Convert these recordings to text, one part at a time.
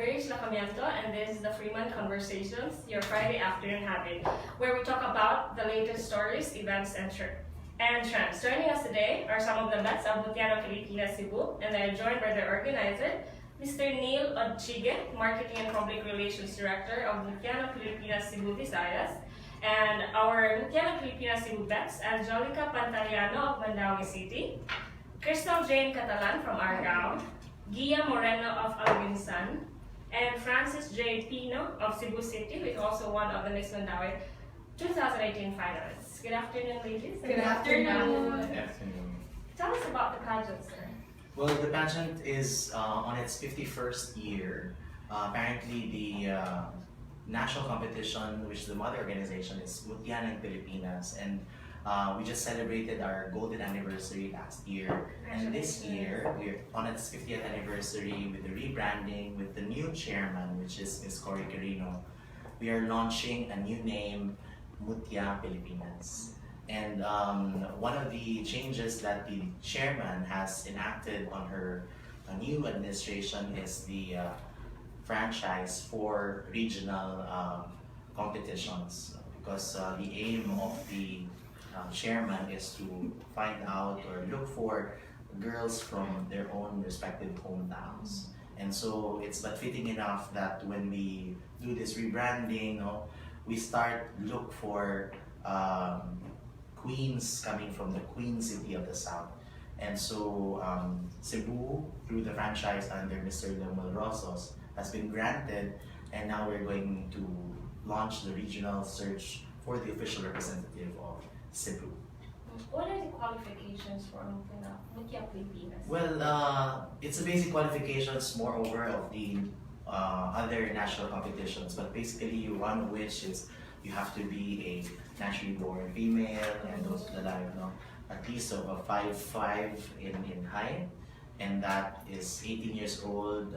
Grace Lacamiento, and this is the Freeman Conversations, your Friday afternoon habit, where we talk about the latest stories, events, and trends. Joining us today are some of the bets of Mutya Pilipinas Cebu, and they are joined by their organizer, Mr. Neil Odchige, Marketing and Public Relations Director of Mutya Pilipinas Cebu Visayas, and our Mutya Pilipinas Cebu bets, Angelica Pantaliano of Mandaue City, Crystal Jane Catalan from Argao, Gia Moreno of Alvinsan, and Francis J. Pino of Cebu City, who is also one of the Miss Mandaue 2018 finalists. Good afternoon, ladies. Good afternoon. Good afternoon. Tell us about the pageant, sir. Well, the pageant is on its 51st year. Apparently, the national competition, which the mother organization is Mutya Pilipinas, and we just celebrated our golden anniversary last year. And this year, we're on its 50th anniversary with the rebranding, with the new chairman, which is Ms. Cory Carino. We are launching a new name, Mutya Pilipinas. And one of the changes that the chairman has enacted on her new administration is the franchise for regional competitions, because the aim of the chairman is to find out or look for girls from their own respective hometowns. And so it's but fitting enough that when we do this rebranding, we start look for queens coming from the Queen City of the South. And so Cebu, through the franchise under Mr. Lemuel Rosos, has been granted, and now we're going to launch the regional search for the official representative of Cebu. What are the qualifications for Mutya Pilipinas? Well, it's the basic qualifications, moreover, of the other national competitions, but basically one of which is you have to be a naturally born female, and those that are at least of a 5'5" in height, and that is 18 years old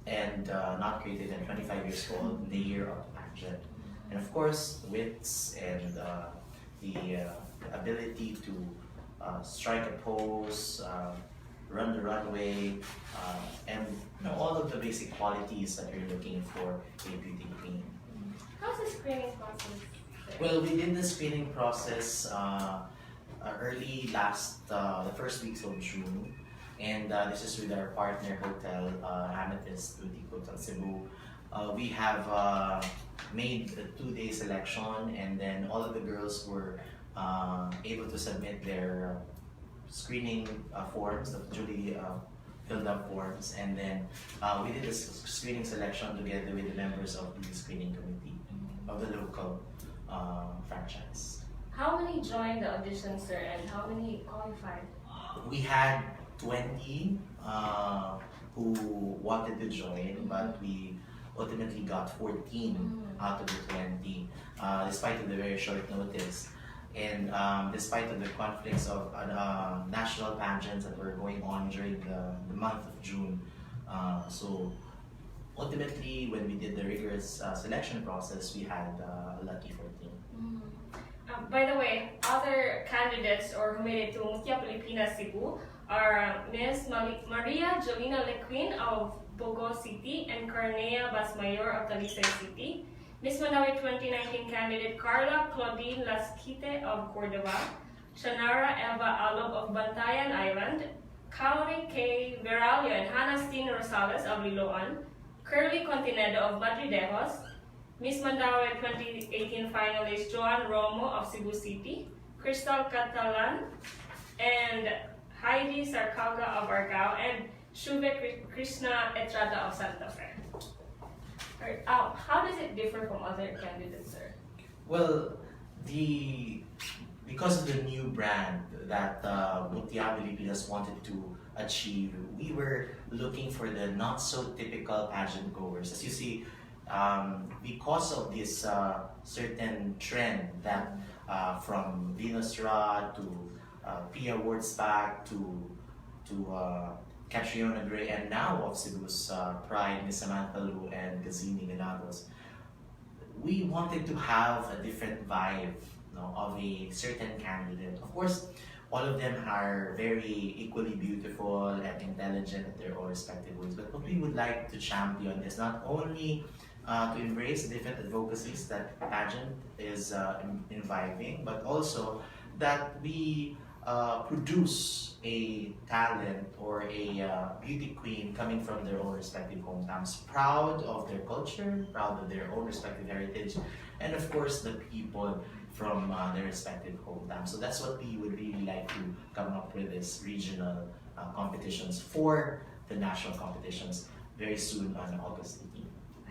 and not greater than 25 years old in the year of the pageant. And of course, wits and the ability to strike a pose, run the runway, and all of the basic qualities that you're looking for a beauty queen. How's the screening process? Well, we did the screening process early the first weeks of June, and this is with our partner hotel, Amethyst Boutique Hotel Cebu. We have made a 2-day selection, and then all of the girls were able to submit their screening forms, the duly filled up forms, and then we did the screening selection together with the members of the screening committee of the local franchise. How many joined the audition, sir, and how many qualified? We had 20 who wanted to join, but we ultimately got 14 out of the 20, despite of the very short notice. And despite of the conflicts of national pageants that were going on during the month of June. So ultimately, when we did the rigorous selection process, we had a lucky 14. By the way, other candidates or who made it to Mutya Pilipinas Cebu are Ms. Maria Jolina Lequin of Bogo City and Cornea Basmayor of Talisay City, Miss Mandaue 2019 candidate Carla Claudine Lasquite of Cordova, Shanara Eva Alob of Bantayan Island, Kaori K. Veralio and Hannah Steen Rosales of Liloan, Curly Continedo of Madridejos, Miss Mandaue 2018 finalist Joan Romo of Cebu City, Crystal Catalan, and Heidi Sarcalga of Argao, and Shuve Krishna Etrada of Santa Fe. How does it differ from other candidates, sir? Well, because of the new brand that Mutya Pilipinas wanted to achieve, we were looking for the not so typical pageant goers. As you see, because of this certain trend that from Venus Ra to Pia Wurtzbach to Catriona Gray, and now of Cebu's Pride, Miss Samantha Lu and Gazini Ganados, we wanted to have a different vibe of a certain candidate. Of course, all of them are very equally beautiful and intelligent in their own respective ways. But what we would like to champion is not only to embrace the different advocacies that pageant is inviting, but also that we produce a talent or a beauty queen coming from their own respective hometowns, proud of their culture, proud of their own respective heritage, and of course the people from their respective hometowns. So that's what we would really like to come up with, this regional competitions for the national competitions very soon on August 18th.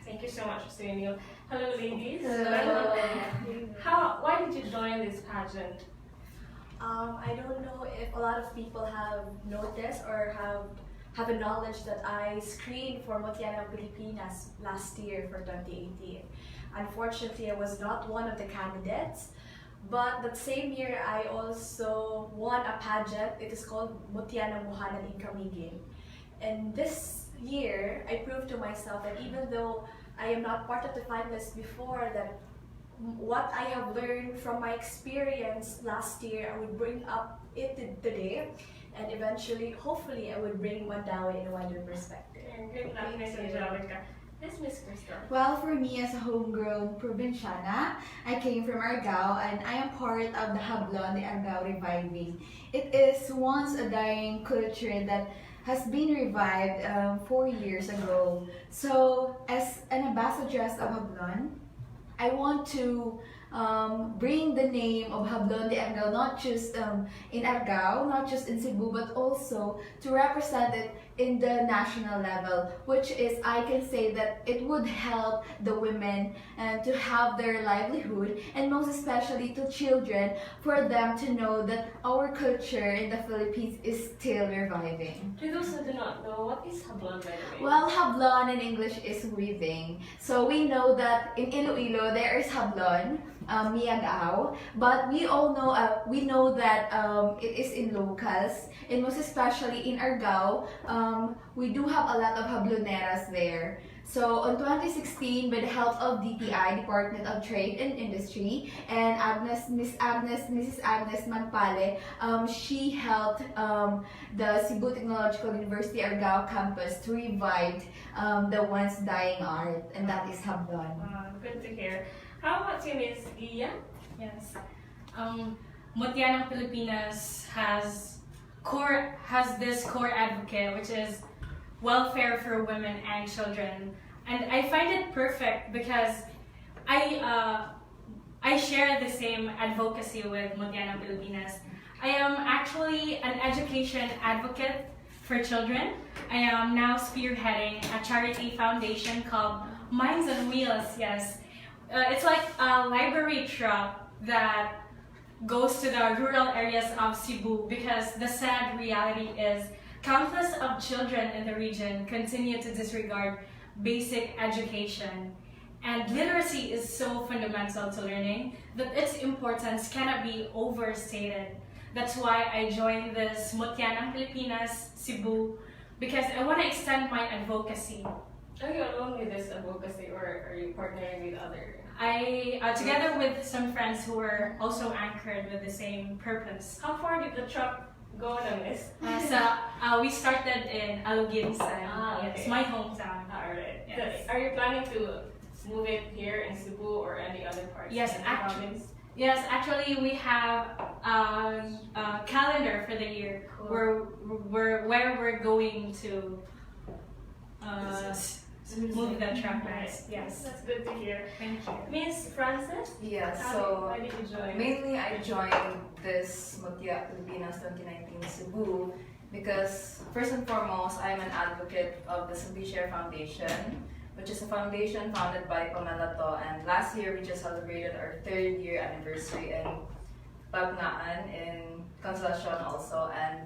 Thank you so much, Mr. Neil. Hello, ladies. Hello. Why did you join this pageant? I don't know if a lot of people have noticed or have a knowledge that I screened for Mutya Pilipinas last year for 2018. Unfortunately, I was not one of the candidates, but that same year I also won a pageant. It is called Mutya Muhanan in Kamigin. And this year, I proved to myself that even though I am not part of the finalists before, that what I have learned from my experience last year, I would bring up it today, and eventually, hopefully, I would bring Mandawi in a wider perspective. Good luck, Miss Angelica. Yes, Miss Crystal. Well, for me as a homegrown provinciana, I came from Argao and I am part of the Hablon de Argao Reviving. It is once a dying culture that has been revived 4 years ago. So, as an ambassadress of Hablon, I want to bring the name of Hablon de Argao not just in Argao, not just in Cebu, but also to represent it in the national level, which is, I can say that it would help the women to have their livelihood, and most especially to children, for them to know that our culture in the Philippines is still reviving. To those who do not know, what is Hablon, by the way? Well, hablon in English is weaving. So we know that in Iloilo there is hablon, miagao, but we all know we know that it is in locals, and most especially in Argao, we do have a lot of habloneras there. So on 2016, by the help of DTI, Department of Trade and Industry, and Mrs. Agnes Magpale, she helped the Cebu Technological University Argao campus to revive the once dying art, and that is hablon. Good to hear. How about you, Miss Gia? Yes. Mutya Pilipinas has this core advocate, which is welfare for women and children, and I find it perfect because I share the same advocacy with Mutya Pilipinas. I am actually an education advocate for children. I am now spearheading a charity foundation called Minds on Wheels. Yes. It's like a library truck that goes to the rural areas of Cebu, because the sad reality is countless of children in the region continue to disregard basic education. And literacy is so fundamental to learning that its importance cannot be overstated. That's why I joined this Mutya Pilipinas Cebu, because I want to extend my advocacy. Are you alone with this advocacy, or are you partnering with others? Together with some friends who were also anchored with the same purpose. How far did the truck go on this? We started in Aluginsan. Okay. It's my hometown. Alright. Yes. Are you planning to move it here in Cebu or any other parts Yes, of the actually. province? Yes, actually we have a calendar for the year. Cool. where we're going to move the truck. Yes. That's good to hear. Thank you. Miss Frances? Yeah, Why did you join? mainly I joined this Mutya Pilipinas 2019 Cebu because first and foremost, I'm an advocate of the Simply Share Foundation, which is a foundation founded by Pamela To, and last year we just celebrated our 3rd year anniversary in Bagnaan in Consolacion also, and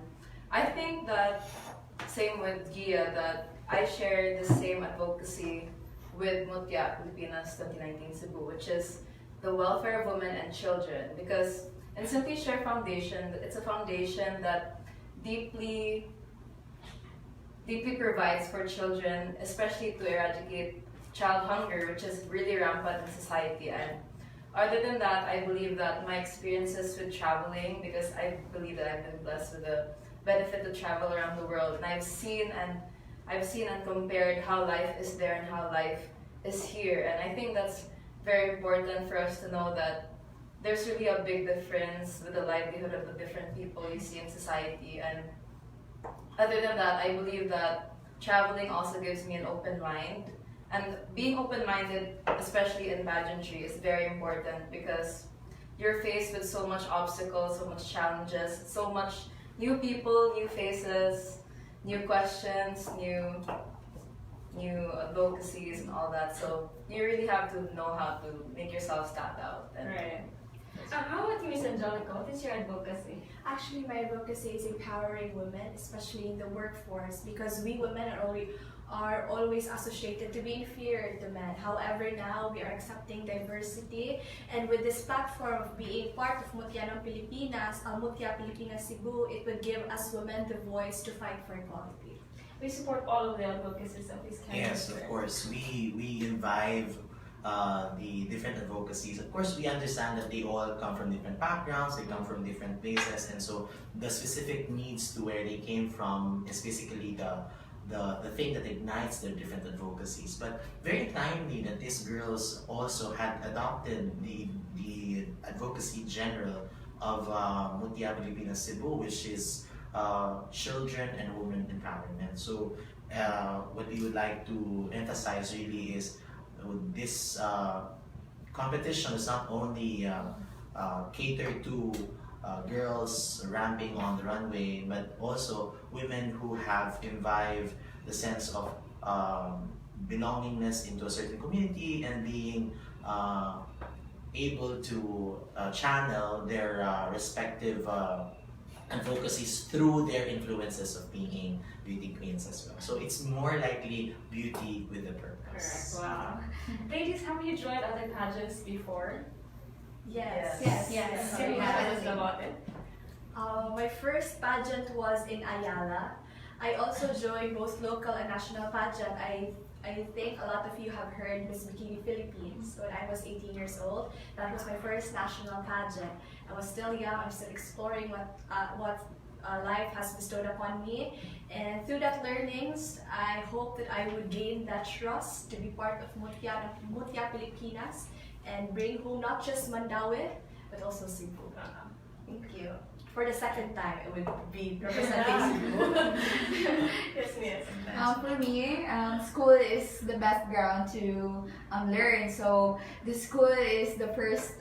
I think that same with Gia, that I share the same advocacy with Mutya Pilipinas 2019 Cebu, which is the welfare of women and children. Because in Simply Share Foundation, it's a foundation that deeply provides for children, especially to eradicate child hunger, which is really rampant in society. And other than that, I believe that my experiences with traveling, because I believe that I've been blessed with the benefit to travel around the world, and I've seen and compared how life is there and how life is here, and I think that's very important for us to know that there's really a big difference with the livelihood of the different people you see in society. And other than that, I believe that traveling also gives me an open mind. And being open-minded, especially in pageantry, is very important because you're faced with so much obstacles, so much challenges, so much new people, new faces, new questions, new advocacies and all that. So you really have to know how to make yourself stand out. And Right. How about you, Miss Angelica? What is your advocacy? Actually, my advocacy is empowering women, especially in the workforce, because we women are always associated to be inferior to men. However, now we are accepting diversity, and with this platform of being part of Mutya Pilipinas, Mutya Pilipinas Cebu, it would give us women the voice to fight for equality. We support all of the advocacies of these candidates. Yes, of course. We invive the different advocacies. Of course, we understand that they all come from different backgrounds, they come from different places, and so the specific needs to where they came from is basically the thing that ignites their different advocacies. But very timely that these girls also had adopted the advocacy general of Mutya Pilipinas Cebu, which is children and women empowerment. So what we would like to emphasize really is this competition is not only catered to girls ramping on the runway, but also women who have imbibed the sense of belongingness into a certain community and being able to channel their respective advocacies through their influences of being beauty queens as well. So it's more likely beauty with a purpose. Correct. Wow. Ladies, have you joined other pageants before? Yes. Can you tell us about it? My first pageant was in Ayala. I also joined both local and national pageant. I think a lot of you have heard Miss Bikini Philippines when I was 18 years old. That was my first national pageant. I was still young. I'm still exploring what life has bestowed upon me. And through that learnings, I hope that I would gain that trust to be part of Mutya Pilipinas and bring home not just Mandaue, but also Cebu. Thank you. For the second time, it would be representing Cebu. Yes, miss. For me, school is the best ground to learn. So the school is the first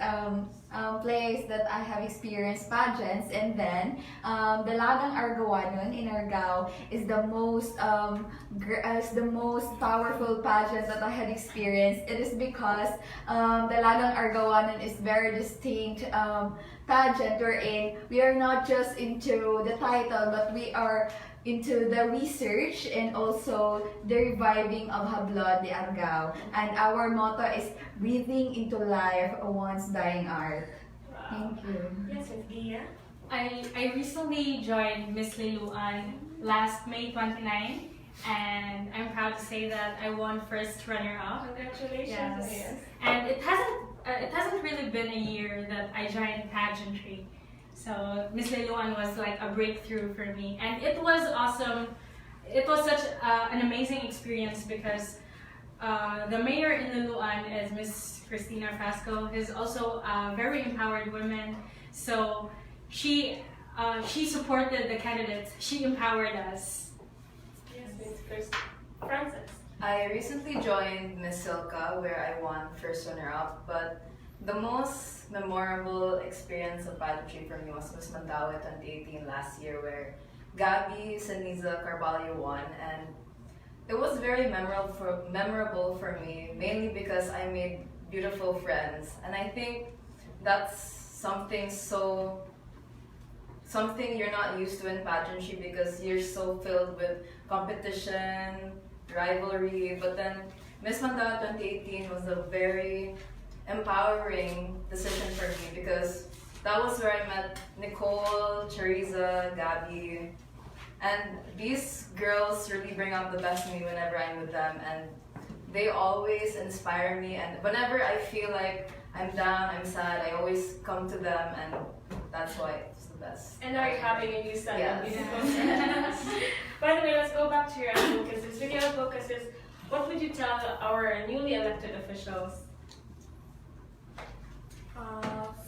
place that I have experienced pageants, and then the Lagang Argawanon in Argao is the most powerful pageant that I had experienced. It is because the Lagang Argawanon is very distinct pageant wherein we are not just into the title, but we are into the research and also the reviving of Hablod de Argao. And our motto is breathing into life a once dying art. Wow. Thank you. Yes, Miss Gia. I recently joined Miss Liluan last May 29, and I'm proud to say that I won first runner-up. Congratulations. Yes. And it hasn't really been a year that I joined pageantry. So Miss Liluan was like a breakthrough for me, and it was awesome. It was such an amazing experience because the mayor in Liluan is Miss Christina Frasco, who's also a very empowered woman. So she supported the candidates. She empowered us. Yes, Miss Frances. I recently joined Miss Silka, where I won first runner-up, but the most memorable experience of pageantry for me was Miss Mandaue 2018 last year, where Gabby Saniza Carvalho won, and it was very memorable for me, mainly because I made beautiful friends, and I think that's something you're not used to in pageantry because you're so filled with competition, rivalry. But then Miss Mandaue 2018 was a very empowering decision for me because that was where I met Nicole, Cheriza, Gabby, and these girls really bring out the best in me whenever I'm with them, and they always inspire me. And whenever I feel like I'm down, I'm sad, I always come to them, and that's why it's the best. And now you're having a new set of Yes. beautiful. By the way, let's go back to your advocacies. With your advocacies, what would you tell our newly elected officials?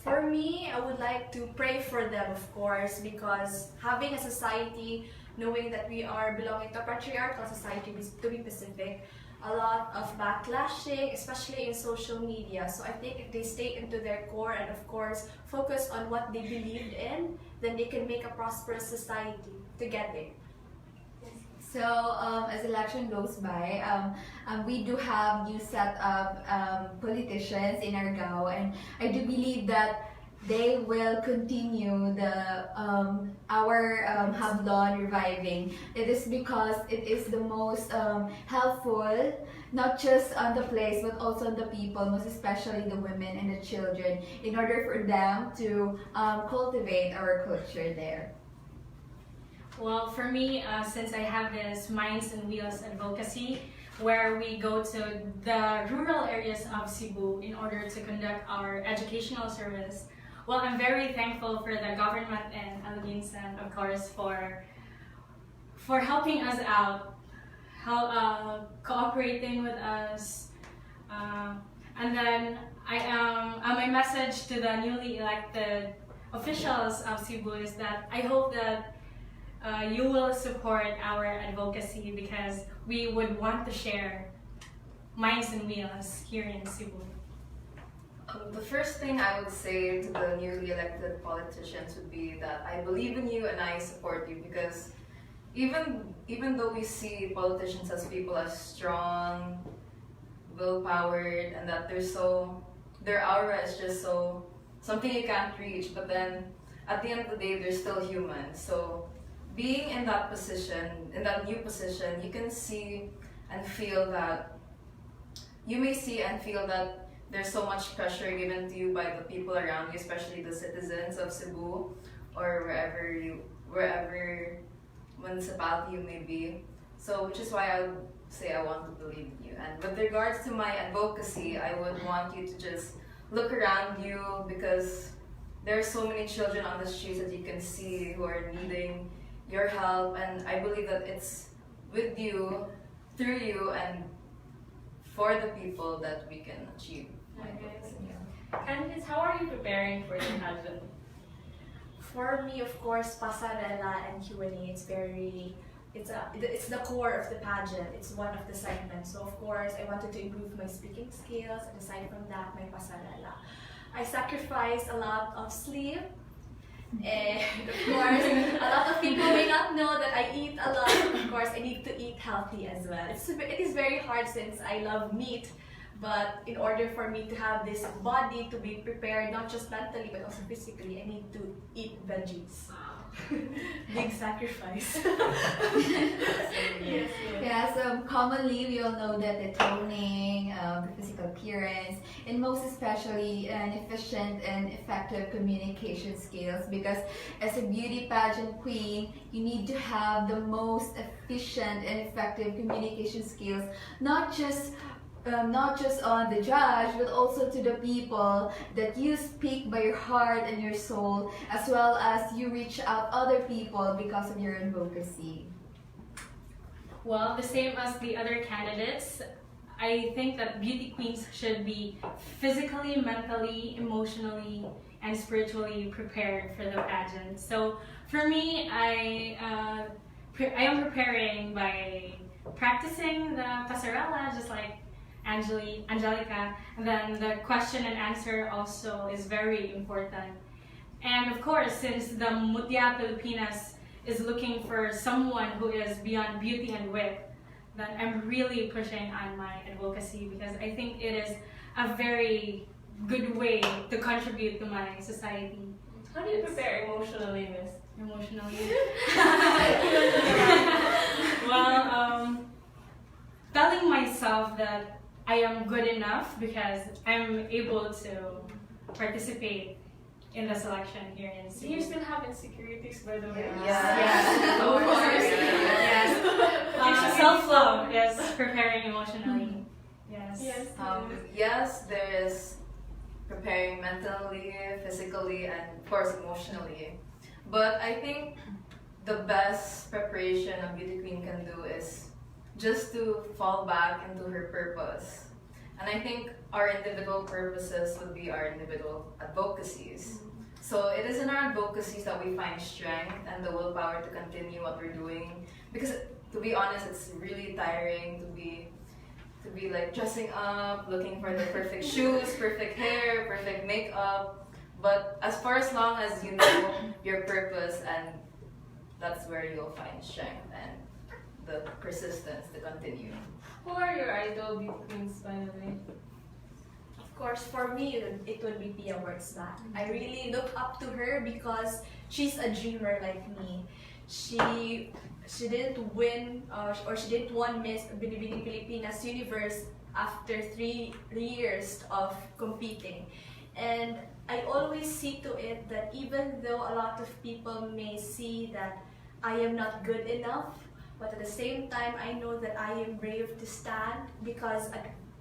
For me, I would like to pray for them, of course, because having a society, knowing that we are belonging to a patriarchal society, to be specific, a lot of backlashing, especially in social media. So I think if they stay into their core and, of course, focus on what they believed in, then they can make a prosperous society together. So as election goes by, we do have new set of politicians in our Gao, and I do believe that they will continue the our Hablon reviving. It is because it is the most helpful, not just on the place but also on the people, most especially the women and the children, in order for them to cultivate our culture there. Well, for me, since I have this Minds and Wheels advocacy, where we go to the rural areas of Cebu in order to conduct our educational service, well, I'm very thankful for the government and Alvinsan, of course, for helping us out, cooperating with us, and then my message to the newly elected officials of Cebu is that I hope that you will support our advocacy, because we would want to share Minds and Wheels here in Cebu. The first thing I would say to the newly elected politicians would be that I believe in you and I support you, because even though we see politicians as people as strong, will-powered, and that their aura is just so something you can't reach, but then at the end of the day they're still human. So being in that position, in that new position, you can see and feel that there's so much pressure given to you by the people around you, especially the citizens of Cebu or wherever municipality you may be. So which is why I would say I want to believe in you. And with regards to my advocacy, I would want you to just look around you, because there are so many children on the streets that you can see who are needing your help, and I believe that it's with you, through you, and for the people that we can achieve. Candidates, how are you preparing for the pageant? For me, of course, pasarela and Q&A, it's the core of the pageant. It's one of the segments. So of course, I wanted to improve my speaking skills, and aside from that, my pasarela. I sacrificed a lot of sleep, and of course, a lot of people may not know that I eat a lot. Of course, I need to eat healthy as well. It is very hard since I love meat, but in order for me to have this body to be prepared, not just mentally but also physically, I need to eat veggies. Big sacrifice. Yes. Yeah, so commonly we all know that the toning, the physical appearance, and most especially an efficient and effective communication skills, because as a beauty pageant queen, you need to have the most efficient and effective communication skills, not just on the judge, but also to the people, that you speak by your heart and your soul, as well as you reach out other people because of your advocacy. Well, the same as the other candidates, I think that beauty queens should be physically, mentally, emotionally, and spiritually prepared for the pageant. So for me, I am preparing by practicing the pasarela, just like Angelica, and then the question and answer also is very important. And of course, since the Mutya Pilipinas is looking for someone who is beyond beauty and wit, then I'm really pushing on my advocacy, because I think it is a very good way to contribute to my society. How do you prepare emotionally, Miss? Emotionally? Well, telling myself that I am good enough because I'm able to participate in the selection here in Do you Cebu. still have insecurities, by the way? Yes, of course. Yes. Self-love is preparing emotionally. Yes. Yes. Yes, there is preparing mentally, physically, and of course emotionally. But I think the best preparation a beauty queen can do is just to fall back into her purpose. And I think our individual purposes would be our individual advocacies. So it is in our advocacies that we find strength and the willpower to continue what we're doing. Because to be honest, it's really tiring to be like dressing up, looking for the perfect shoes, perfect hair, perfect makeup. But as long as you know your purpose, and that's where you'll find strength and the persistence to continue. Who are your idol beauty queens, by the way? Of course, for me, it would be Pia Wurtzman. I really look up to her because she's a dreamer like me. She didn't win or she didn't won Miss Binibining Pilipinas Universe after 3 years of competing. And I always see to it that even though a lot of people may see that I am not good enough, but at the same time, I know that I am brave to stand because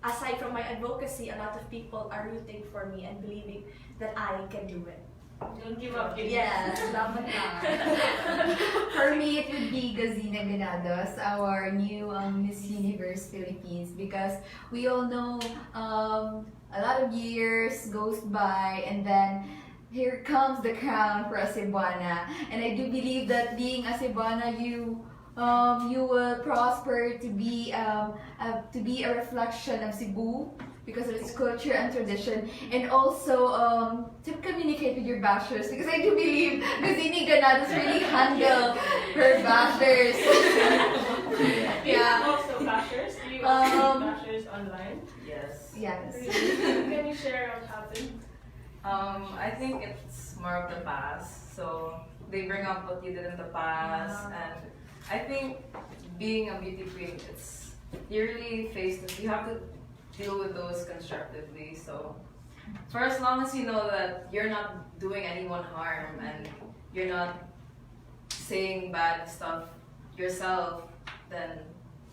aside from my advocacy, a lot of people are rooting for me and believing that I can do it. Don't give up, kids. Yes, Salamat lang. For me, it would be Gazina Ganados, our new Miss Universe Philippines, because we all know a lot of years goes by and then here comes the crown for a Cebuana. And I do believe that being a Cebuana, you will prosper to be a reflection of Cebu because of its culture and tradition, and also to communicate with your bashers, because I do believe Gazini Granados really handle her bashers. Yeah. Also bashers. Do you also see bashers online? Yes. Yes. Can you share what happened? I think it's more of the past. So they bring up what you did in the past, and I think being a beauty queen, you really you have to deal with those constructively. So for as long as you know that you're not doing anyone harm and you're not saying bad stuff yourself, then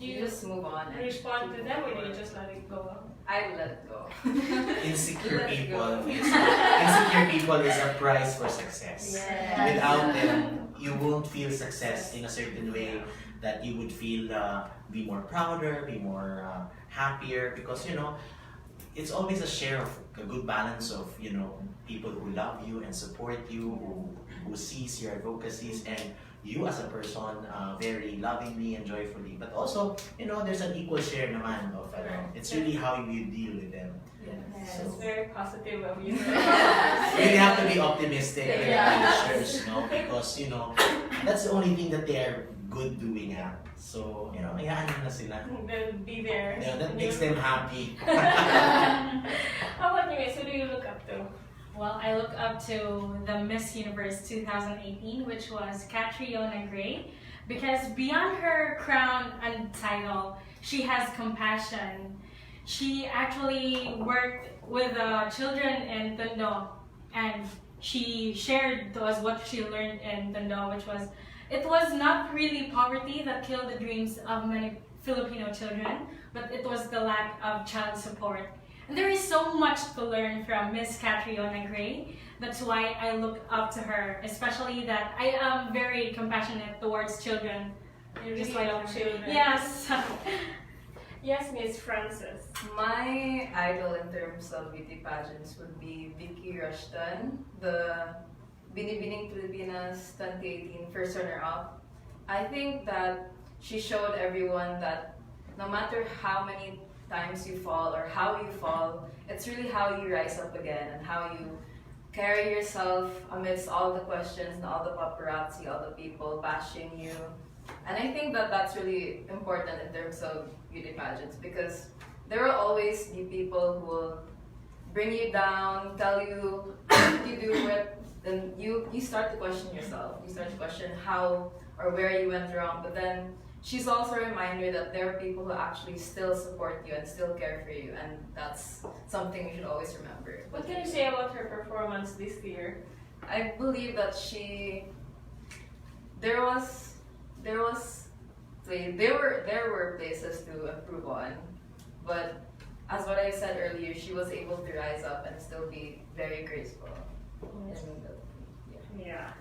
you just move on and Respond to keep them, or moving do you forward. just let it go? I let it go. Insecure Let it go. insecure people is a prize for success. Yes. Without them, you won't feel success in a certain way that you would feel be more prouder, be more happier, because it's always a share of a good balance of people who love you and support you, who sees your advocacies and you as a person very lovingly and joyfully. But also, there's an equal share naman of it's really how you deal with them. Yes. It's very positive of you. You really have to be optimistic with Yeah. publishers, because that's the only thing that they are good doing at. So, hayaan nyo na sila. They'll be there. That makes them happy. How about you guys? Who do you look up to? Well, I look up to the Miss Universe 2018, which was Catriona Gray, because beyond her crown and title, she has compassion. She actually worked with children in Tondo, and she shared to us what she learned in Tondo, which was it was not really poverty that killed the dreams of many Filipino children, but it was the lack of child support. And there is so much to learn from Miss Catriona Gray. That's why I look up to her, especially that I am very compassionate towards children. You Just really like love children. Yes. Yes, Miss Frances. My idol in terms of beauty pageants would be Vicky Rushton, the Binibining Pilipinas 2018 first runner-up. I think that she showed everyone that no matter how many times you fall or how you fall, it's really how you rise up again and how you carry yourself amidst all the questions and all the paparazzi, all the people bashing you. And I think that that's really important in terms of beauty pageants, because there will always be people who will bring you down, tell you if you do it, then you start to question yourself. You start to question how or where you went wrong. But then she's also a reminder that there are people who actually still support you and still care for you, and that's something we should always remember. What can you say about her performance this year? I believe that there were places to improve on, but as what I I said earlier, she was able to rise up and still be very graceful. Yeah.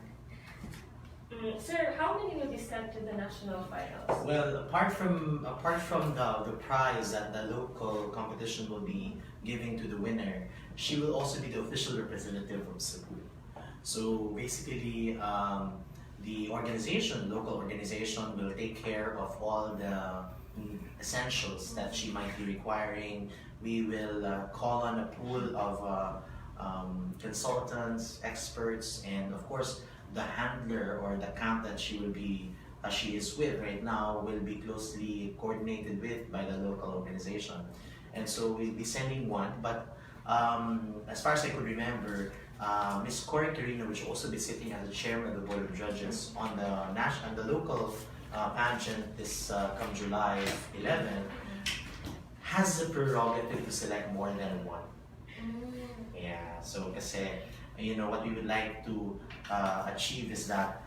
Sir, how many will be sent to the national finals? Well, apart from the prize that the local competition will be giving to the winner, she will also be the official representative of Cebu. So basically, the local organization, will take care of all the essentials that she might be requiring. We will call on a pool of consultants, experts, and of course, the handler or the camp that she is with right now will be closely coordinated with by the local organization. And so we'll be sending one, but as far as I could remember, Miss Cory Carino, which will also be sitting as the chairman of the board of judges on the local pageant this come July 11, has the prerogative to select more than one. Yeah, so kasi, what we would like to achieve is that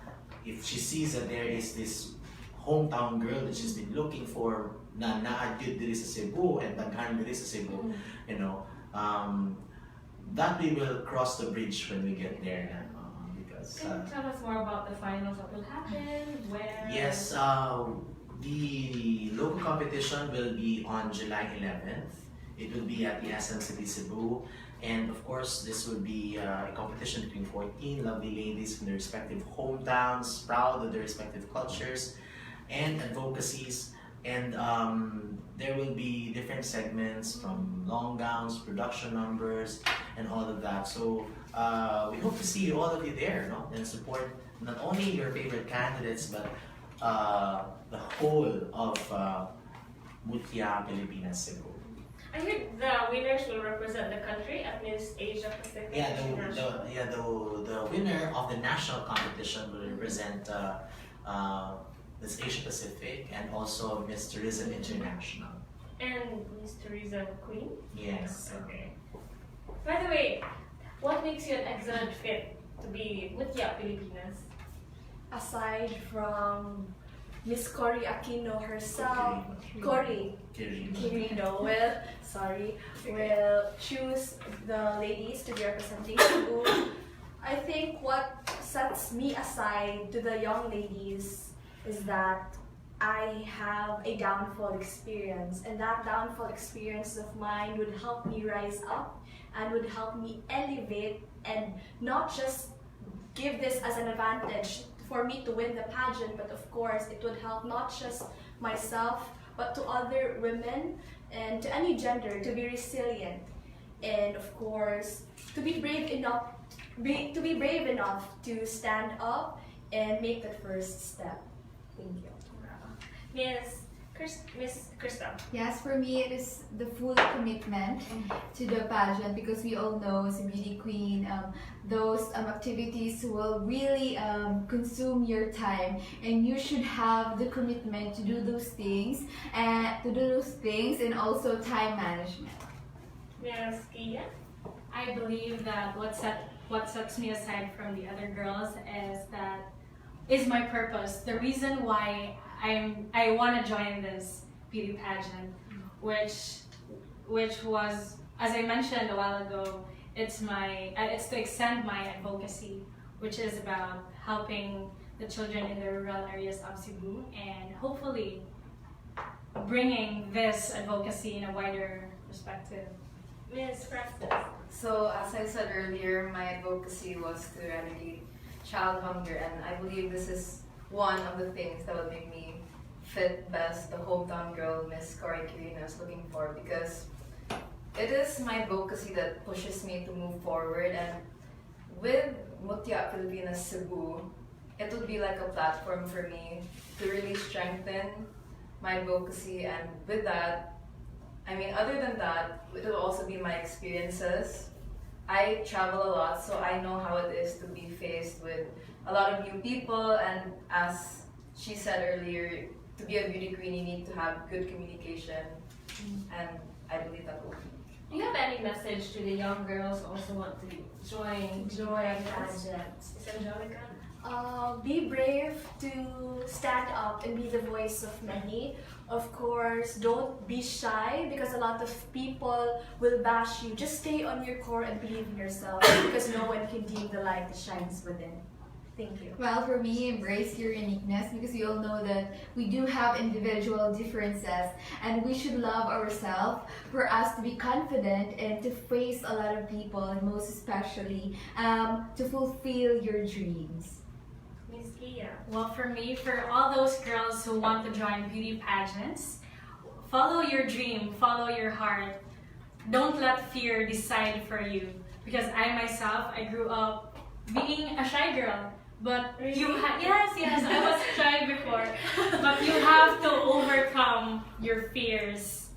if she sees that there is this hometown girl that she's been looking for na naagid diri sa Cebu and daghan diri sa Cebu, that we will cross the bridge when we get there na, because Can you tell us more about the finals? What will happen? Where? yes, the local competition will be on July 11th. It will be at the SM City Cebu. And of course, this will be a competition between 14 lovely ladies from their respective hometowns, proud of their respective cultures and advocacies. And there will be different segments from long gowns, production numbers, and all of that. So we hope to see all of you there, no? And support not only your favorite candidates, but the whole of Mutya Pilipinas Cebu. I heard the winners will represent the country at Miss Asia Pacific Yeah, International. the winner of the national competition will represent Miss Asia Pacific and also Miss Tourism International. And Miss Tourism Queen? Yes. Okay. By the way, what makes you an excellent fit to be Mutya Pilipinas? Aside from Miss Cory Aquino herself, Cory Quirino will choose the ladies to be representing Cebu. I think what sets me aside to the young ladies is that I have a downfall experience, and that downfall experience of mine would help me rise up and would help me elevate and not just give this as an advantage for me to win the pageant, but of course it would help not just myself but to other women and to any gender to be resilient, and of course to be brave enough to stand up and make the first step. Thank you. Miss Krista. Yes, for me it is the full commitment to the pageant, because we all know as a beauty queen, those activities will really consume your time, and you should have the commitment to do those things and also time management. Miss Kia. I believe that what sets me aside from the other girls is my purpose. The reason why I want to join this beauty pageant, which was, as I mentioned a while ago, it's to extend my advocacy, which is about helping the children in the rural areas of Cebu and hopefully bringing this advocacy in a wider perspective. Miss Francis. So, as I said earlier, my advocacy was to eradicate child hunger, and I believe this is one of the things that will make me fit best the hometown girl Miss Cory Carino is looking for, because it is my advocacy that pushes me to move forward. And with Mutya Pilipinas Cebu, it would be like a platform for me to really strengthen my advocacy. And with that, other than that, it will also be my experiences. I travel a lot, so I know how it is to be faced with a lot of new people, and as she said earlier, to be a beauty queen, you need to have good communication, and I believe that will be. Do you have any message to the young girls who also want to join Join pageant. Miss Angelica? Be brave to stand up and be the voice of many. Of course, don't be shy because a lot of people will bash you. Just stay on your core and believe in yourself because no one can dim the light that shines within. Thank you. Well, for me, embrace your uniqueness because we all know that we do have individual differences and we should love ourselves for us to be confident and to face a lot of people and most especially to fulfill your dreams. Miss Gia. Well, for me, for all those girls who want to join beauty pageants, follow your dream, follow your heart. Don't let fear decide for you. Because I myself, I grew up being a shy girl. But yes, I was shy before. But you have to overcome your fears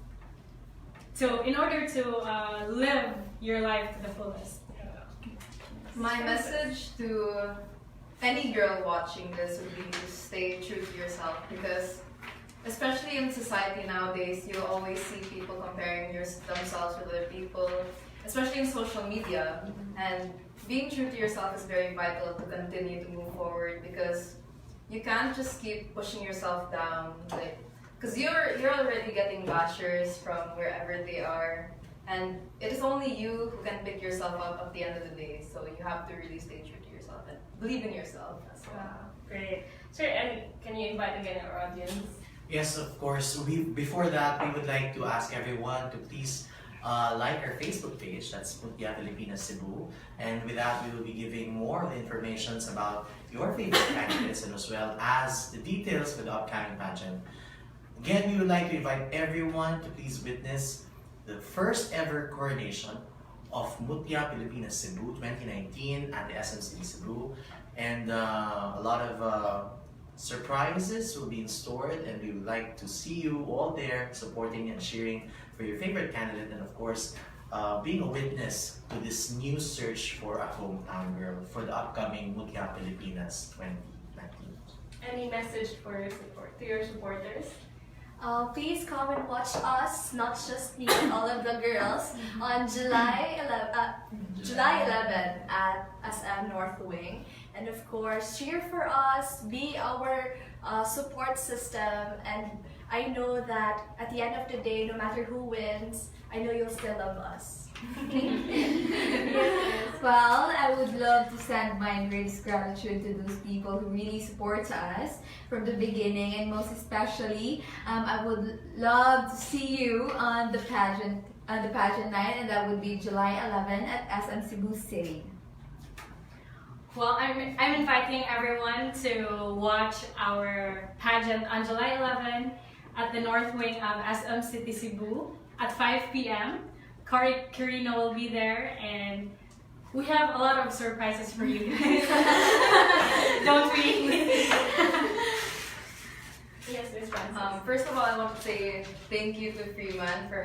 in order to live your life to the fullest. My message to any girl watching this would be to stay true to yourself because especially in society nowadays, you always see people comparing themselves with other people, especially in social media. And being true to yourself is very vital to continue to move forward because you can't just keep pushing yourself down, because you're already getting bashers from wherever they are, and it is only you who can pick yourself up at the end of the day. So you have to really stay true to yourself and believe in yourself as well. Wow, great. Sir, and can you invite again our audience? Yes, of course. Before that, we would like to ask everyone to please like our Facebook page, that's Mutya Pilipinas Cebu. And with that, we will be giving more information about your favorite candidates and as well as the details for the upcoming pageant. Again, we would like to invite everyone to please witness the first ever coronation of Mutya Pilipinas Cebu 2019 at the SM City Cebu. And a lot of surprises will be in store, and we would like to see you all there supporting and cheering for your favorite candidate, and of course being a witness to this new search for a hometown girl for the upcoming Mutya Pilipinas 2019. Any message for your supporters? Please come and watch us, not just me, but all of the girls, on July 11 at SM North Wing. And of course, cheer for us, be our support system, and I know that at the end of the day, no matter who wins, I know you'll still love us. Well, I would love to send my greatest gratitude to those people who really support us from the beginning, and most especially, I would love to see you on the pageant night, and that would be July 11 at SM Cebu City. Well, I'm inviting everyone to watch our pageant on July 11 at the North Wing of SM City Cebu at 5 p.m. Karina will be there, and we have a lot of surprises for you guys. Don't we? Yes, Miss Francis. First of all, I want to say thank you to Freeman for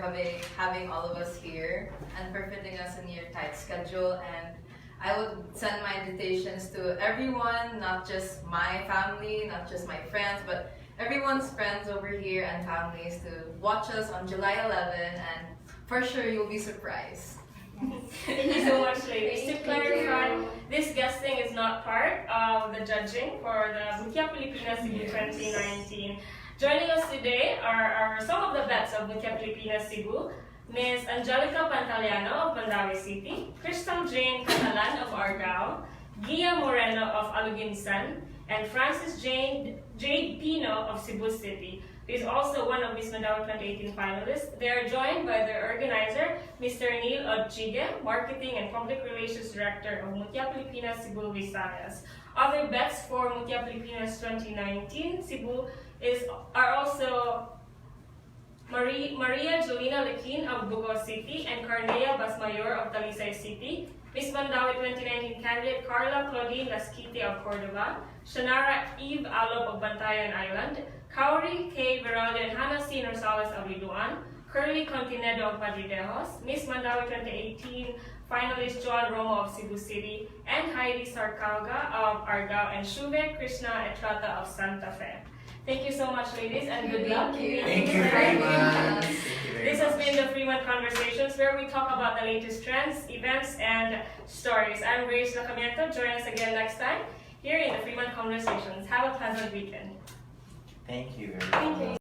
having all of us here and for fitting us in your tight schedule. And I would send my invitations to everyone, not just my family, not just my friends, but everyone's friends over here and families to watch us on July 11, and for sure you'll be surprised. Thank you so much, ladies. To clarify, this guesting is not part of the judging for the Mutya Pilipinas Cebu 2019. Joining us today are some of the vets of Mutya Pilipinas Cebu: Ms. Angelica Pantaleano of Mandawi City, Crystal Jane Catalan of Argao, Gia Moreno of Aluginsan, and Francis Jade Pino of Cebu City. He is also one of Miss Mandawi 2018 finalists. They are joined by their organizer, Mr. Neil Odchige, Marketing and Public Relations Director of Mutya Pilipinas Cebu Visayas. Other bets for Mutya Pilipinas 2019 Cebu are also Maria Jolina Lequin of Bogo City and Carnea Basmayor of Talisay City, Miss Mandawi 2019 candidate Carla Claudine Lasquite of Cordova, Shanara Eve Alob of Bantayan Island, Kauri K. Veralde and Hannah C. Rosales of Liduan, Curly Continedo of Padridejos, Miss Mandawi 2018 finalist Joan Romo of Cebu City, and Heidi Sarcalga of Argao, and Shuve Krishna Etrata of Santa Fe. Thank you so much, ladies, and good luck. Thank you very much. This has been the Freeman Conversations, where we talk about the latest trends, events, and stories. I'm Grace Lacamiento. Join us again next time. here in the Freeman Conversations. Have a pleasant weekend. Thank you very Thank much. you.